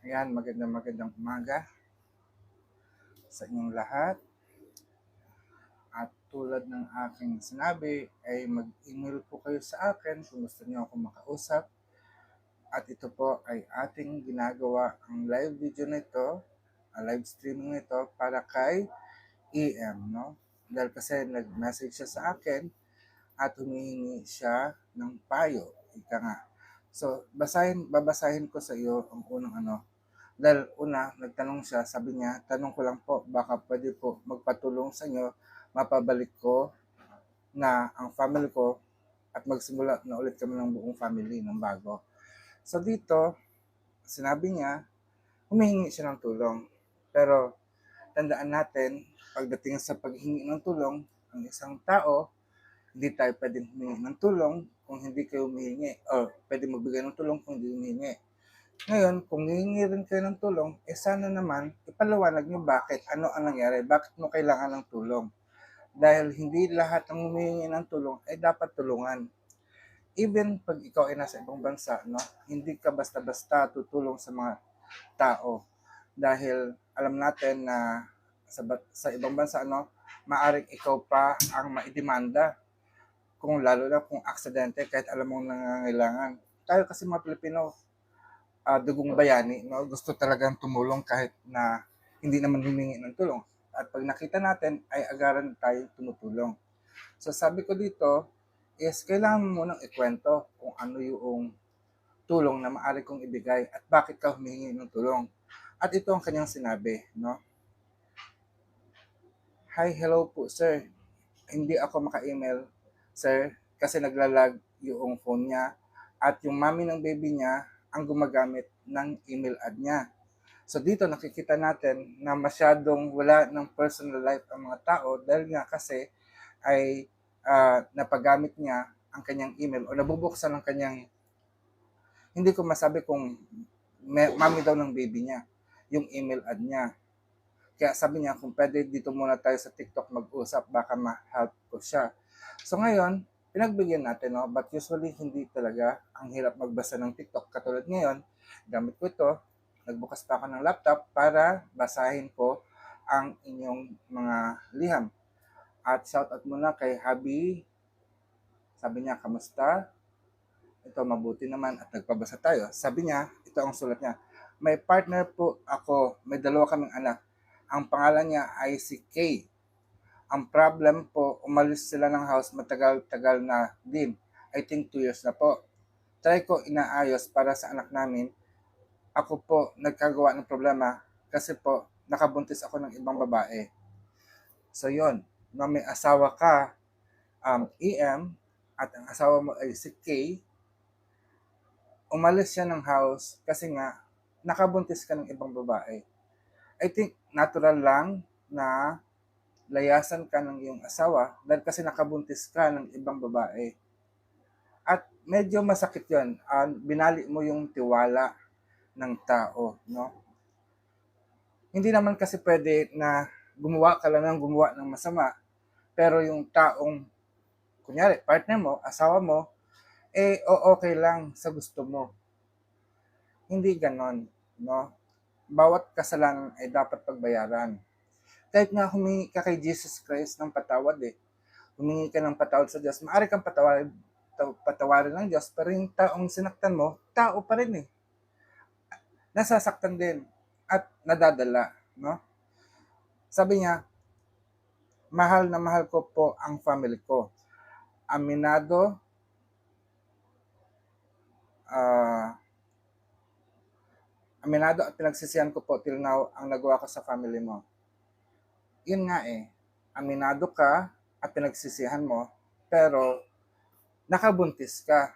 Ayan, magandang umaga sa inyong lahat. At tulad ng aking sinabi, ay mag-email po kayo sa akin kung gusto niyo ako makausap. At ito po ay ating ginagawa ang live video nito, live streaming nito para kay EM, no? Dahil kasi nag-message siya sa akin at humihingi siya ng payo. Ika nga. So, babasahin ko sa iyo ang unang ano. Dahil una, nagtanong siya, sabi niya, tanong ko lang po, baka pwede po magpatulong sa inyo, mapabalik ko na ang family ko at magsimula na ulit kami ng buong family ng bago. So dito, sinabi niya, humihingi siya ng tulong. Pero tandaan natin, pagdating sa paghingi ng tulong, ang isang tao, hindi tayo pwedeng humingi ng tulong kung hindi kayo humihingi. O pwede magbigay ng tulong kung hindi humihingi. Ngayon, kung hihingi rin kayo ng tulong, sana naman ipaliwanag niyo bakit, ano ang nangyari, bakit mo kailangan ng tulong. Dahil hindi lahat ng humihingi ng tulong ay dapat tulungan. Even pag ikaw ay nasa ibang bansa, no, hindi ka basta-basta tutulong sa mga tao. Dahil alam natin na sa ibang bansa, no, maaring ikaw pa ang maidemanda kung lalo na kung aksidente kahit alam mong nangangailangan. Tayo kasi mga Pilipino, dugong bayani, no? Gusto talagang tumulong kahit na hindi naman humingi ng tulong. At pag nakita natin, ay agaran tayo tumutulong. So sabi ko dito, is kailangan mo munang ikwento kung ano yung tulong na maaari kong ibigay at bakit ka humingi ng tulong. At ito ang kanyang sinabi, no? Hi, hello po, sir. Hindi ako maka-email, sir, kasi naglalag yung phone niya at yung mami ng baby niya ang gumagamit ng email ad niya. So dito nakikita natin na masyadong wala ng personal life ang mga tao dahil nga kasi ay napagamit niya ang kanyang email o nabubuksan ang kanyang, hindi ko masabi kung mami daw ng baby niya, yung email ad niya. Kaya sabi niya, kung pwede dito muna tayo sa TikTok mag-usap, baka ma-help ko siya. So ngayon, pinagbigyan natin, no? But usually, hindi talaga ang hirap magbasa ng TikTok. Katulad ngayon, gamit ko ito, nagbukas pa ako ng laptop para basahin ko ang inyong mga liham. At shoutout muna kay Habi. Sabi niya, kamusta? Ito, mabuti naman at nagpabasa tayo. Sabi niya, ito ang sulat niya. May partner po ako, may dalawa kaming anak. Ang pangalan niya ay si Kay. Ang problem po, umalis sila ng house matagal-tagal na din. I think 2 years na po. Try ko inaayos para sa anak namin. Ako po nagkagawa ng problema kasi po nakabuntis ako ng ibang babae. So yon, na may asawa ka, EM, at ang asawa mo ay si Kay, umalis siya ng house kasi nga nakabuntis ka ng ibang babae. I think natural lang na layasan ka ng iyong asawa dahil kasi nakabuntis ka ng ibang babae. At medyo masakit yon. Binali mo yung tiwala ng tao, no? Hindi naman kasi pwede na gumawa ka lang ng gumawa ng masama, pero yung taong, kunyari, partner mo, asawa mo, okay lang sa gusto mo. Hindi ganon, no? Bawat kasalanan ay dapat pagbayaran. Kahit nga humingi ka kay Jesus Christ ng patawad humingi ka ng patawad sa Diyos, maaari kang patawarin ng Diyos, pero yung taong sinaktan mo, tao pa rin Nasasaktan din at nadadala, no? Sabi niya, mahal na mahal ko po ang family ko. Aminado, aminado at pinagsisihan ko po till now ang nagawa ko sa family mo. Yun nga aminado ka at pinagsisihan mo, pero nakabuntis ka.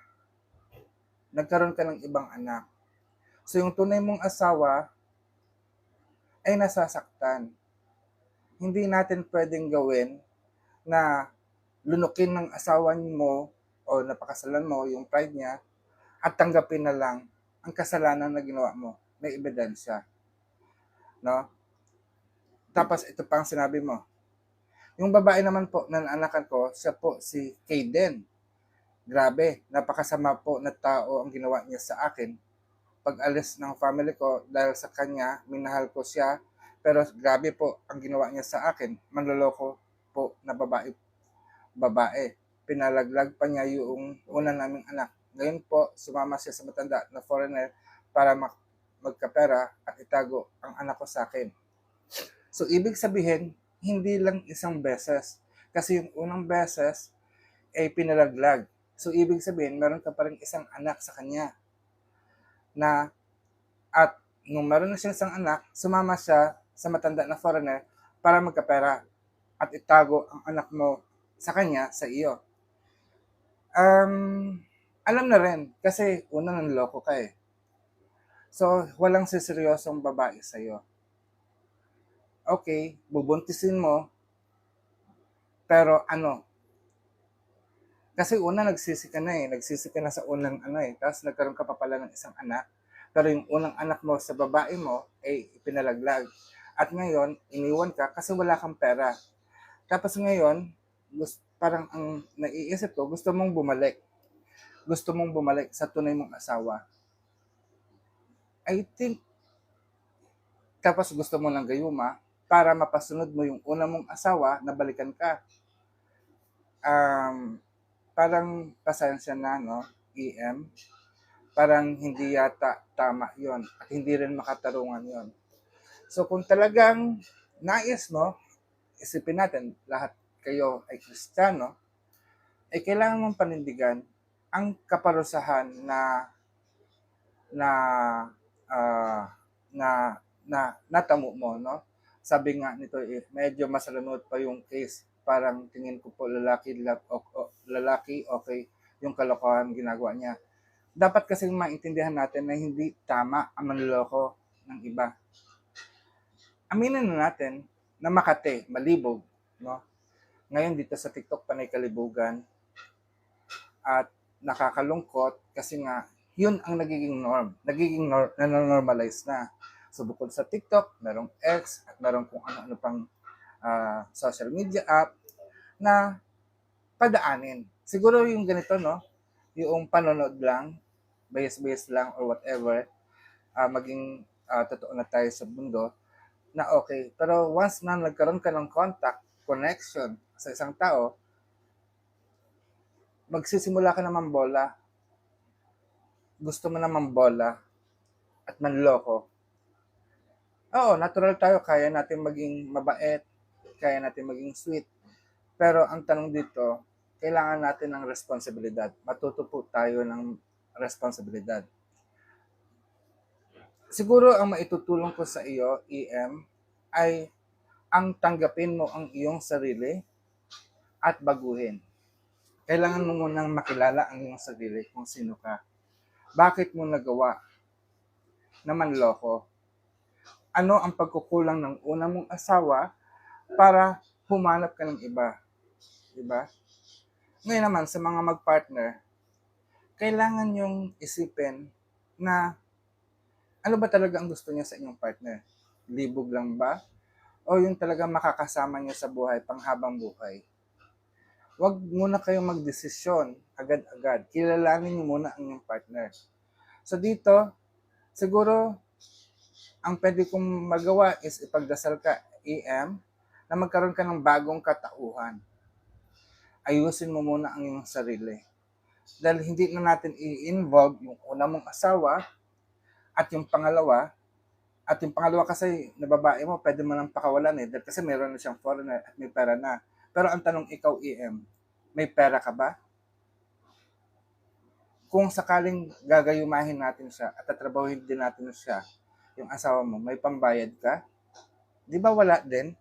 Nagkaroon ka ng ibang anak. So yung tunay mong asawa ay nasasaktan. Hindi natin pwedeng gawin na lunukin ng asawa mo o napakasalan mo yung pride niya at tanggapin na lang ang kasalanan na ginawa mo. May ebidensya. No? Tapos ito pang sinabi mo. Yung babae naman po na naanakan ko, siya po si Kayden. Grabe, napakasama po na tao ang ginawa niya sa akin pag-alis ng family ko dahil sa kanya, minahal ko siya. Pero grabe po ang ginawa niya sa akin. Manloloko po na babae. Pinalaglag pa niya yung una naming anak. Ngayon po, sumama siya sa matanda na foreigner para magkapera at itago ang anak ko sa akin. So, ibig sabihin, hindi lang isang beses. Kasi yung unang beses ay pinalaglag. So, ibig sabihin, meron ka pa rin isang anak sa kanya. At nung meron na siya isang anak, sumama siya sa matanda na foreigner para magkapera at itago ang anak mo sa kanya, sa iyo. Alam na rin, kasi una nanloko ka eh. So, walang seseryosong babae sa'yo. Okay, bubuntisin mo, pero ano? Kasi una nagsisi ka na eh. Nagsisi ka na sa unang Tapos nagkaroon ka pa pala ng isang anak. Pero yung unang anak mo sa babae mo ay ipinalaglag. At ngayon, iniwan ka kasi wala kang pera. Tapos ngayon, parang ang naiisip ko, gusto mong bumalik. Gusto mong bumalik sa tunay mong asawa. I think, tapos gusto mo ng gayuma para mapasunod mo yung una mong asawa na balikan ka. Parang pasensya na, no? EM. Parang hindi yata tama yon at hindi rin makatarungan yon. So kung talagang nais mo, isipin natin, lahat kayo ay Kristiyano, ay kailangan mong panindigan ang kaparusahan na uh, na natamo mo, no? Sabi nga nito, medyo masalunod pa yung case. Parang tingin ko po lalaki okay yung kalokohan ginagawa niya. Dapat kasi maintindihan natin na hindi tama ang manloloko ng iba. Aminin na natin na Makati, malibog, no? Ngayon dito sa TikTok panay kalibugan at nakakalungkot kasi nga yun ang nagiging norm. Nanonormalize na. So bukod sa TikTok, merong X at merong kung ano-ano pang social media app na padaanin. Siguro yung ganito, no? Yung panonood lang, bias lang or whatever, maging totoo na tayo sa mundo, na okay. Pero once na nagkaroon ka ng connection sa isang tao, magsisimula ka naman bola. Gusto mo naman bola at manloko. Oo, natural tayo, kaya natin maging mabait, kaya natin maging sweet. Pero ang tanong dito, kailangan natin ng responsibilidad. Matuto po tayo ng responsibilidad. Siguro ang maitutulong ko sa iyo, EM, ay ang tanggapin mo ang iyong sarili at baguhin. Kailangan mo munang makilala ang iyong sarili kung sino ka. Bakit mo nagawa na manloko? Ano ang pagkukulang ng una mong asawa para humanap ka ng iba? Diba? Ngayon naman, sa mga mag-partner, kailangan yung isipin na ano ba talaga ang gusto niya sa inyong partner? Libog lang ba? O yung talaga makakasama niya sa buhay, panghabang buhay? Huwag muna kayong magdesisyon agad-agad. Kilalanin niyo muna ang inyong partner. So dito, siguro, ang pwede kong magawa is ipagdasal ka, EM, na magkaroon ka ng bagong katauhan. Ayusin mo muna ang iyong sarili. Dahil hindi na natin i-involve yung una mong asawa at yung pangalawa. At yung pangalawa kasi na babae mo, pwede mo nang pakawalan eh. Dahil kasi meron na siyang foreigner at may pera na. Pero ang tanong ikaw, EM, may pera ka ba? Kung sakaling gagayumahin natin siya at tatrabahuhin din natin siya, yung asawa mo, may pambayad ka? Di ba wala din?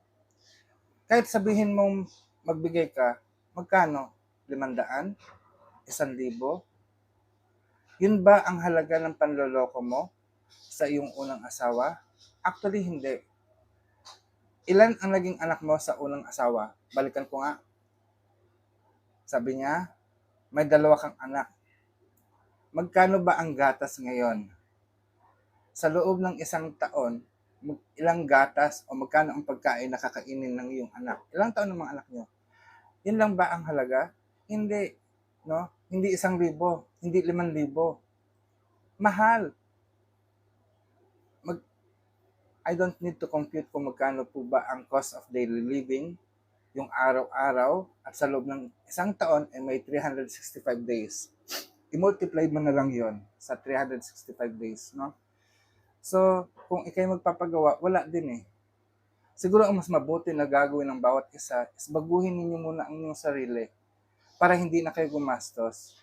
Kahit sabihin mong magbigay ka, magkano? 500? 1,000? Yun ba ang halaga ng panloloko mo sa iyong unang asawa? Actually, hindi. Ilan ang naging anak mo sa unang asawa? Balikan ko nga. Sabi niya, may 2 kang anak. Magkano ba ang gatas ngayon? Sa loob ng 1 taon, ilang gatas o magkano ang pagkain na kakainin ng iyong anak? Ilang taon ng mga anak niyo? Yun lang ba ang halaga? Hindi. No? Hindi 1,000, hindi 5,000. Mahal. I don't need to compute kung magkano po ba ang cost of daily living, yung araw-araw, at sa loob ng isang taon ay may 365 days. I-multiply mo na lang yon sa 365 days, no? So, kung ikay magpapagawa, wala din eh. Siguro ang mas mabuti na gagawin ng bawat isa is baguhin ninyo muna ang inyong sarili para hindi na kayo gumastos.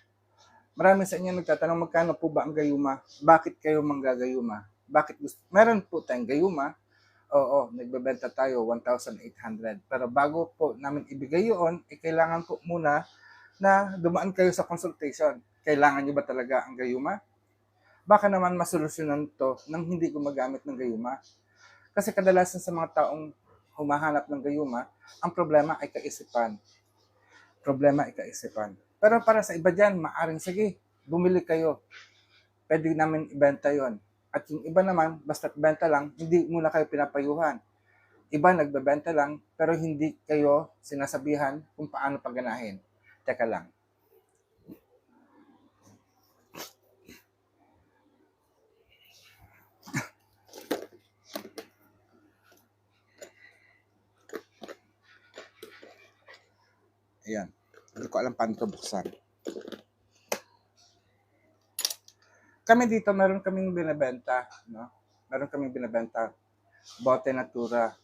Marami sa inyo nagtatanong magkano po ba ang gayuma? Bakit kayo manggagayuma? Bakit gusto? Meron po tayong gayuma. Oo, nagbebenta tayo 1,800. Pero bago po namin ibigay yun, kailangan po muna na dumaan kayo sa consultation. Kailangan nyo ba talaga ang gayuma? Baka naman masolusyonan to nang hindi gumagamit ng gayuma. Kasi kadalasan sa mga taong humahanap ng gayuma, ang problema ay kaisipan. Pero para sa iba dyan, maaring sige, bumili kayo. Pwede namin ibenta yon. At yung iba naman, basta't benta lang, hindi muna kayo pinapayuhan. Iba nagbebenta lang, pero hindi kayo sinasabihan kung paano pagganahin. Teka lang. Ayan. Hindi ko alam paano ito buksan. Kami dito, meron kaming binibenta. No? Meron kaming binibenta. Bote Natura.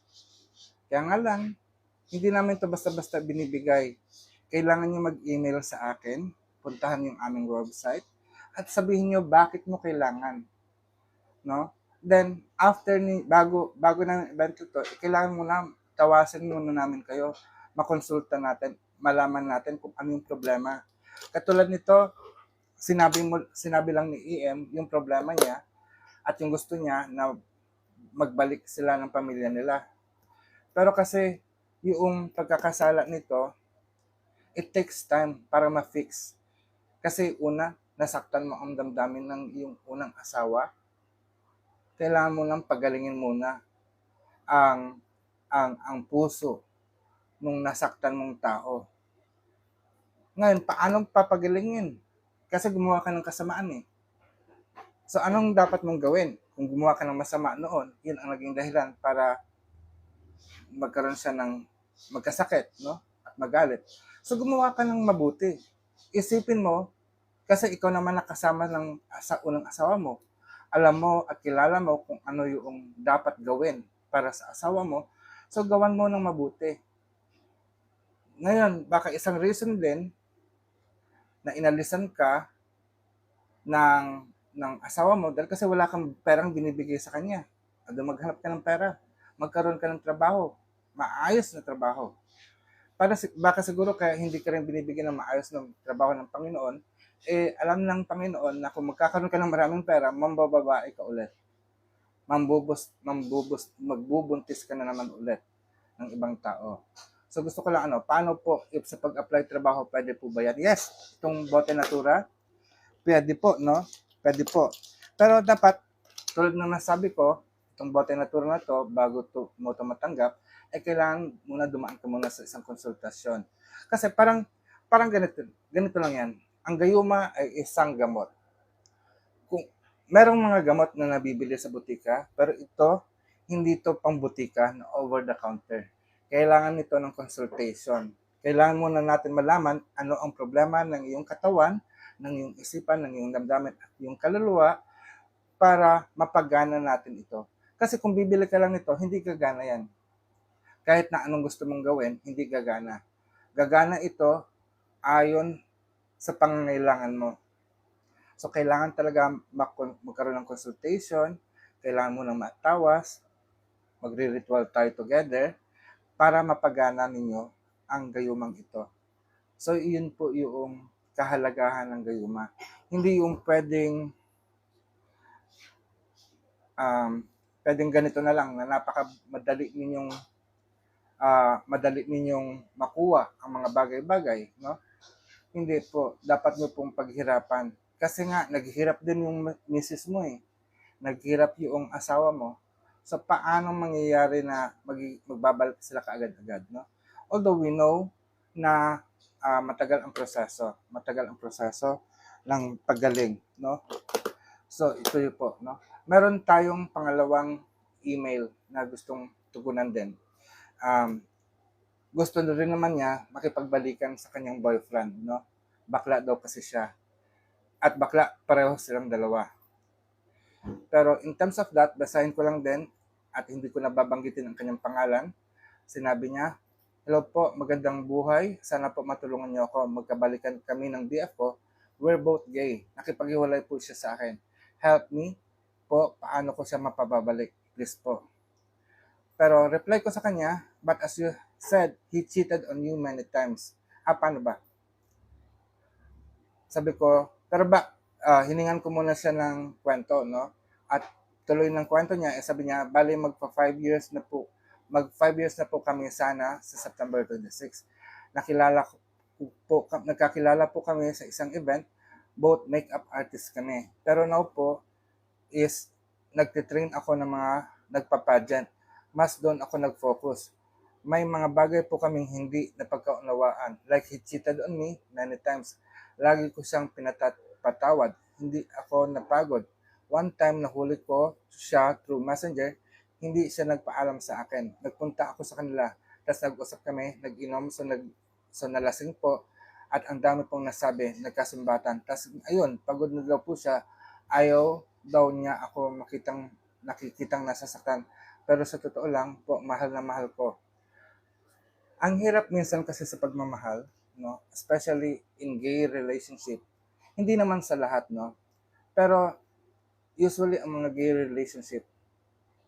Kaya nga lang, hindi namin ito basta-basta binibigay. Kailangan nyo mag-email sa akin, puntahan yung aming website, at sabihin nyo bakit mo kailangan. No? Then, bago namin ibenta ito, kailangan muna, tawasin muna namin kayo, makonsulta natin, malaman natin kung ano yung problema. Katulad nito, sinabi lang ni EM yung problema niya at yung gusto niya na magbalik sila ng pamilya nila. Pero kasi yung pagkakasala nito, it takes time para ma-fix. Kasi una, nasaktan mo ang damdamin ng iyong unang asawa. Kailangan mo lang pagalingin muna ang puso nung nasaktan mong tao. Ngayon, paano papagalingin? Kasi gumawa ka ng kasamaan eh. So, anong dapat mong gawin? Kung gumawa ka ng masama noon, yun ang naging dahilan para magkaroon siya ng magkasakit, no? At magalit. So, gumawa ka ng mabuti. Isipin mo, kasi ikaw naman nakasama sa unang asawa mo. Alam mo at kilala mo kung ano yung dapat gawin para sa asawa mo. So, gawan mo ng mabuti. Ngayon, baka isang reason din na inalisan ka ng asawa mo dahil kasi wala kang perang binibigay sa kanya. Ado maghanap ka ng pera, magkaroon ka ng trabaho, maayos na trabaho. Baka siguro kaya hindi ka rin binibigyan ng maayos na trabaho ng Panginoon, alam ng Panginoon na kung magkakaroon ka ng maraming pera, mambababae ka ulit. Magbubuntis ka na naman ulit ng ibang tao. So gusto ko lang paano po if sa pag-apply trabaho, pwede po ba yan? Yes, itong Bote Natura, pwede po, no? Pwede po. Pero dapat, tulad ng nasabi ko, itong Bote Natura na to, bago mo ito matanggap, kailangan muna dumaan ka muna sa isang konsultasyon. Kasi parang ganito lang yan. Ang gayuma ay isang gamot. Kung merong mga gamot na nabibili sa butika, pero ito, hindi to pang butika na over the counter. Kailangan nito ng consultation. Kailangan muna natin malaman ano ang problema ng iyong katawan, ng iyong isipan, ng iyong damdamin at iyong kaluluwa para mapagana natin ito. Kasi kung bibili ka lang nito, hindi gagana yan. Kahit na anong gusto mong gawin, hindi gagana. Gagana ito ayon sa pangangailangan mo. So, kailangan talaga magkaroon ng consultation, kailangan mo nang matawas, magre-ritual tayo together, para mapagana ninyo ang gayumang ito. So, yun po yung kahalagahan ng gayuma. Hindi yung pwedeng ganito na lang na madali ninyong makuha ang mga bagay-bagay, no? Hindi po, dapat nyo pong paghirapan. Kasi nga, naghihirap din yung misis mo eh. Naghihirap yung asawa mo. So, paano mangyayari na magbabalik sila kaagad-agad, no? Although we know na matagal ang proseso ng paggaling, no? So, ito yun po, no? Meron tayong pangalawang email na gustong tugunan din. Gusto na rin naman niya makipagbalikan sa kanyang boyfriend, no? Bakla daw kasi siya. At bakla, pareho silang dalawa. Pero in terms of that, basahin ko lang din at hindi ko nababanggitin ang kanyang pangalan. Sinabi niya, "Hello po, magandang buhay. Sana po matulungan niyo ako. Magkabalikan kami ng BF ko. We're both gay. Nakipaghiwalay po siya sa akin. Help me po, paano ko siya mapababalik? Please po." Pero reply ko sa kanya, "But as you said, he cheated on you many times." Paano ba? Sabi ko, pero hiningan ko muna siya ng kwento, no? At tuloy ng kwento niya, sabi niya, bali mag 5 years na po kami sana sa September 26. Nagkakilala po kami sa isang event, both makeup artist kami. Pero now po is nagtitrain ako ng mga nagpa-pageant. Mas doon ako nag-focus. May mga bagay po kaming hindi napagkaunawaan. Like he cheated on me many times. Lagi ko siyang pinatawad. Hindi ako napagod. One time nahuli ko siya through messenger, hindi siya nagpaalam sa akin. Nagpunta ako sa kanila. Tapos nag-usap kami, nag-inom, so nalasing po. At ang dami pong nasabi, nagkasumbatan. Tapos ayun, pagod na daw po siya. Ayaw daw niya ako nakikitang nasasaktan. Pero sa totoo lang po, mahal na mahal ko. Ang hirap minsan kasi sa pagmamahal, no? Especially in gay relationship. Hindi naman sa lahat, no? Pero usually ang mga gay relationship,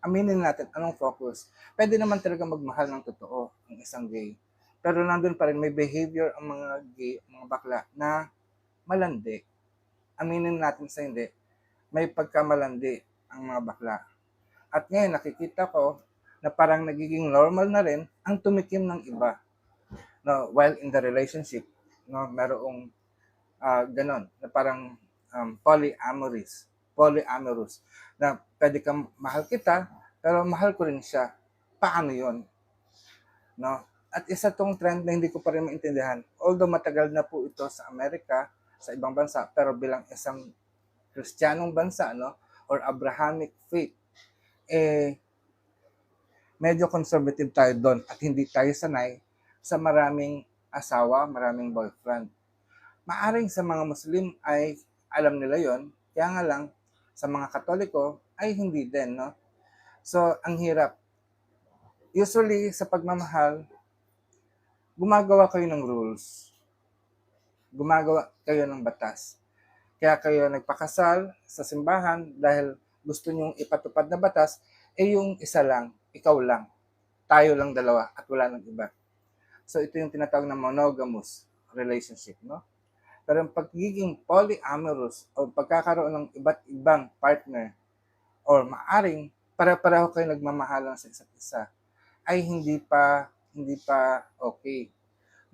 aminin natin anong focus. Pwede naman talaga magmahal ng totoo ang isang gay. Pero nandun pa rin may behavior ang mga gay, mga bakla na malandi. Aminin natin sa hindi, may pagkamalandi ang mga bakla. At ngayon nakikita ko na parang nagiging normal na rin ang tumikim ng iba. No, while in the relationship, no, merong ganon na parang polyamorous na pwede kang mahal kita pero mahal ko rin siya. Paano 'yon? No? At isa tong trend na hindi ko pa rin maintindihan. Although matagal na po ito sa Amerika, sa ibang bansa, pero bilang isang Kristiyanong bansa, no, or Abrahamic faith, medyo conservative tayo doon at hindi tayo sanay sa maraming asawa, maraming boyfriend. Maaring sa mga Muslim ay alam nila yon, kaya nga lang sa mga Katoliko ay hindi din, no? So, ang hirap. Usually, sa pagmamahal, gumagawa kayo ng rules. Gumagawa kayo ng batas. Kaya kayo nagpakasal sa simbahan dahil gusto nyong ipatupad na batas, yung isa lang, ikaw lang, tayo lang dalawa at wala nang iba. So ito yung tinatawag na monogamous relationship, no? Pero yung pagiging polyamorous o pagkakaroon ng iba't ibang partner or maaring pare-pareho kayo nagmamahalan sa isa't isa ay hindi pa okay,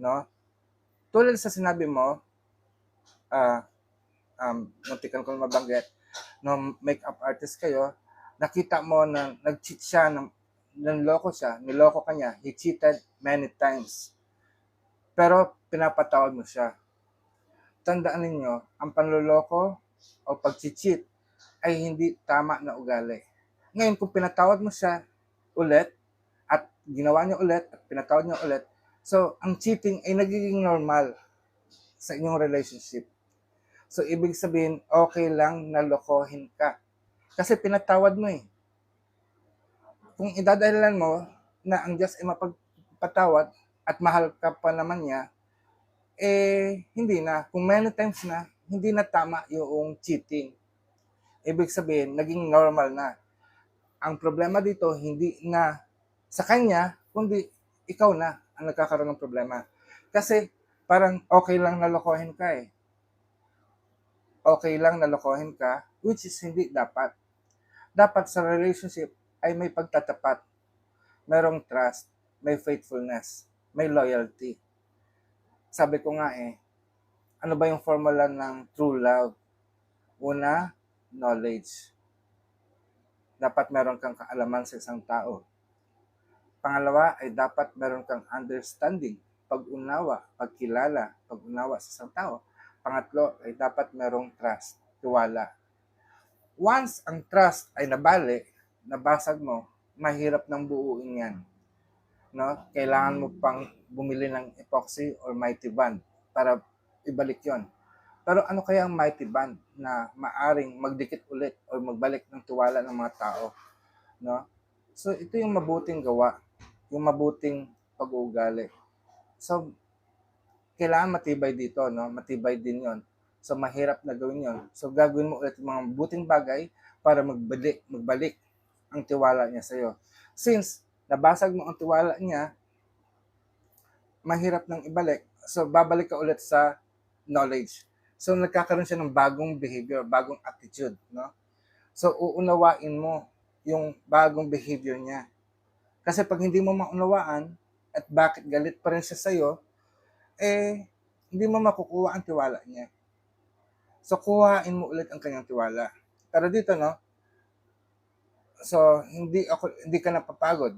no? Tulad sa sinabi mo, muntikan ko mabanggit, no, makeup artist kayo, nakita mo na nag-cheat siya, niloko ka niya, he cheated many times. Pero pinapatawad mo siya. Tandaan ninyo, ang panloloko o pag-cheat ay hindi tama na ugali. Ngayon, kung pinatawad mo siya ulit, at ginawa niya ulit, at pinatawad niya ulit, so ang cheating ay nagiging normal sa inyong relationship. So, ibig sabihin, okay lang na lokohin ka. Kasi pinatawad mo eh. Kung idadahilan mo na ang Diyos ay mapagpatawad at mahal ka pa naman niya, hindi na. Kung many times na, hindi na tama yung cheating. Ibig sabihin, naging normal na. Ang problema dito, hindi na sa kanya, kundi ikaw na ang nagkakaroon ng problema. Kasi parang okay lang na lokohin ka eh. Okay lang na lokohin ka, which is hindi dapat. Dapat sa relationship ay may pagtatapat, merong trust, may faithfulness, may loyalty. Sabi ko nga ano ba yung formula ng true love? Una, knowledge. Dapat meron kang kaalaman sa isang tao. Pangalawa ay dapat meron kang understanding, pag-unawa, pagkilala, pag-unawa sa isang tao. Pangatlo ay dapat merong trust, tiwala. Once ang trust ay nabali, nabasag mo, mahirap nang buuin yan. No? Kailangan mo pang bumili ng epoxy or mighty band para ibalik yon. Pero ano kaya ang mighty band na maaring magdikit ulit o magbalik ng tiwala ng mga tao? No? So ito yung mabuting gawa, yung mabuting pag-uugali. So kailangan matibay dito, no? Matibay din yon. So mahirap na gawin yon. So gagawin mo ulit yung mga mabuting bagay para magbalik ang tiwala niya sa iyo. Since nabasag mo ang tiwala niya, mahirap nang ibalik. So babalik ka ulit sa knowledge. So nagkakaroon siya ng bagong behavior, bagong attitude, no? So uunawain mo yung bagong behavior niya. Kasi pag hindi mo maunawaan at bakit galit pa rin siya sa'yo, hindi mo makukuha ang tiwala niya. So kuhain mo ulit ang kanyang tiwala. Pero dito, no? So hindi ka napapagod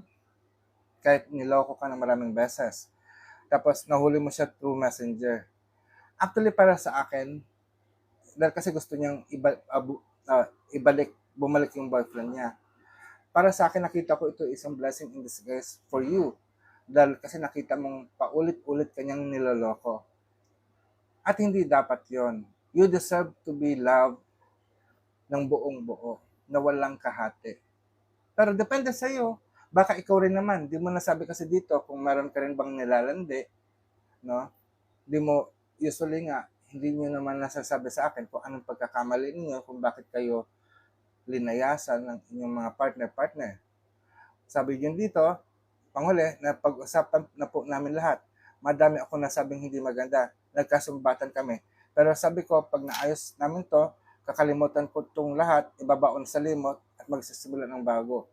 kahit niloko ka ng maraming beses. Tapos nahuli mo siya through messenger. Actually, para sa akin, dahil kasi gusto niyang bumalik yung boyfriend niya. Para sa akin, nakita ko ito isang blessing in disguise for you. Dahil kasi nakita mong paulit-ulit kanyang niloloko. At hindi dapat yon. You deserve to be loved ng buong buo, na walang kahati. Pero depende sa iyo. Baka ikaw rin naman, di mo nasabi kasi dito kung meron ka rin bang nilalandi, no? Di mo, usually nga, hindi niyo naman nasasabi sa akin kung anong pagkakamali niyo, kung bakit kayo linayasan ng inyong mga partner. Sabi niyo dito, panghuli, na pag-usapan na po namin lahat. Madami ako nasabing hindi maganda. Nagkasumbatan kami. Pero sabi ko, pag naayos namin to, kakalimutan ko itong lahat, ibabaon sa limot, at magsisimula ng bago.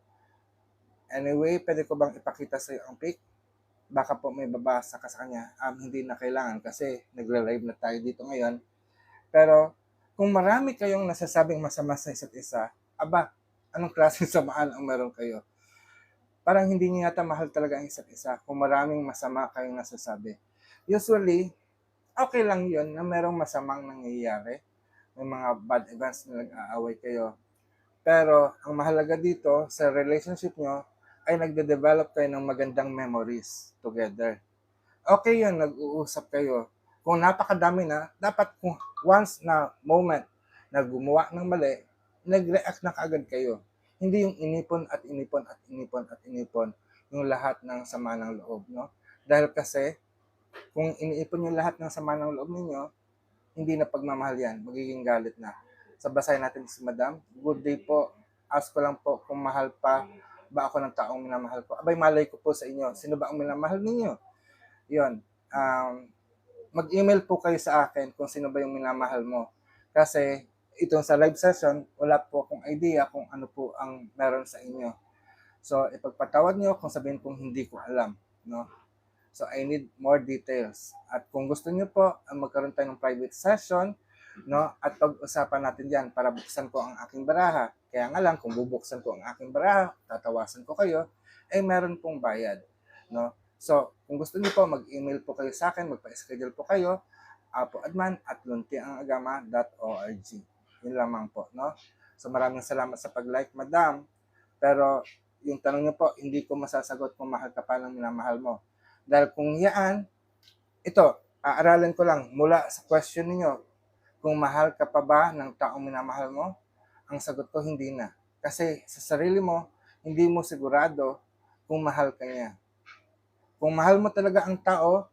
Anyway, pwede ko bang ipakita sa iyo ang pic? Baka po may babasa ka sa kanya. Hindi na kailangan kasi nagre-live na tayo dito ngayon. Pero kung marami kayong nasasabing masama sa isa't isa, anong klaseng samaan ang meron kayo? Parang hindi niyo yata mahal talaga ang isa't isa kung maraming masama kayong nasasabi. Usually, okay lang yun na merong masamang nangyayari. May mga bad events na nag-aaway kayo. Pero ang mahalaga dito sa relationship nyo ay nagde-develop kayo ng magandang memories together. Okay yun, nag-uusap kayo. Kung napakadami na, dapat kung once na moment na gumawa ng mali, nag-react na kaagad kayo. Hindi yung inipon at inipon at inipon at inipon yung lahat ng sama ng loob, no? Dahil kasi, kung iniipon yung lahat ng sama ng loob ninyo, hindi na pagmamahal yan, magiging galit na. So basahin natin si Madam. Good day po. Ask ko lang po kung mahal pa ba ako ng taong minamahal ko. Abay, malay ko po sa inyo. Sino ba ang minamahal ninyo? Yun. Mag-email po kayo sa akin kung sino ba yung minamahal mo. Kasi itong sa live session, wala po akong idea kung ano po ang meron sa inyo. So, ipagpatawad nyo kung sabihin kong hindi ko alam. No? So, I need more details. At kung gusto niyo po, magkaroon tayo ng private session, no? At pag-usapan natin yan para buksan ko ang aking baraha. Kaya nga lang, kung bubuksan ko ang aking baraha, tatawasan ko kayo, ay meron pong bayad. No? So, kung gusto niyo po, mag-email po kayo sa akin, magpa-schedule po kayo, apoadman@luntiangagama.org. Yun lamang po. No? So, maraming salamat sa pag-like, Madam. Pero, yung tanong niyo po, hindi ko masasagot kung mahal ka pa ng minamahal mo. Dahil kung yan, ito, aaralin ko lang mula sa question niyo, kung mahal ka pa ba ng taong minamahal mo? Ang sagot ko, hindi na. Kasi sa sarili mo, hindi mo sigurado kung mahal ka niya. Kung mahal mo talaga ang tao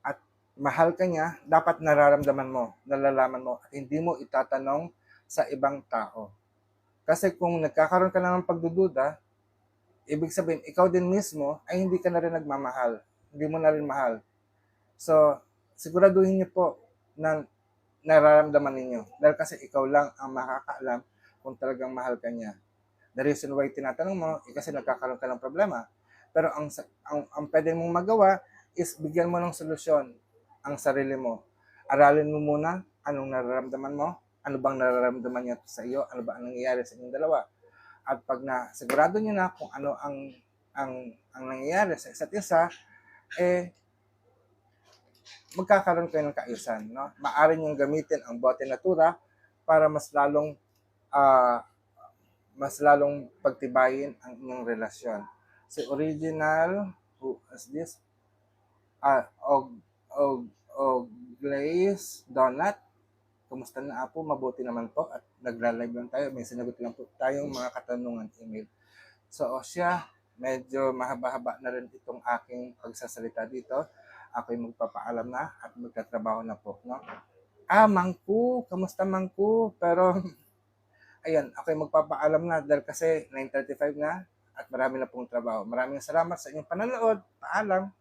at mahal ka niya, dapat nararamdaman mo, nalalaman mo, at hindi mo itatanong sa ibang tao. Kasi kung nagkakaroon ka na ng pagdududa, ibig sabihin, ikaw din mismo ay hindi ka na rin nagmamahal. Hindi mo na rin mahal. So, siguraduhin niyo po na nararamdaman ninyo. Dahil kasi ikaw lang ang makakaalam kung talagang mahal ka niya. The reason why tinatanong mo, kasi nagkakaroon ka ng problema. Pero ang pwede mong magawa is bigyan mo ng solusyon ang sarili mo. Aralin mo muna anong nararamdaman mo, ano bang nararamdaman niya sa iyo, ano ba ang nangyayari sa inyong dalawa. At pag sigurado niyo na kung ano ang nangyayari sa isa't isa, magkakaroon kayo ng kaayusan. No? Maaari niyong gamitin ang bote natura para mas lalong mas lalong pagtibayin ang inyong relasyon. Si Original, who is this? Og Glaze Donut. Kumusta na po? Mabuti naman po at nagla-live lang tayo. May sinagot lang po tayong mga katanungan email. So, siya, medyo mahaba-haba na rin itong aking pagsasalita dito. Ako'y magpapaalam na at magtatrabaho na po. No? Mangku, kamusta Mangku? Pero, ayan, ako'y magpapaalam na dahil kasi 9:35 na at marami na pong trabaho. Maraming salamat sa inyong panonood. Paalam!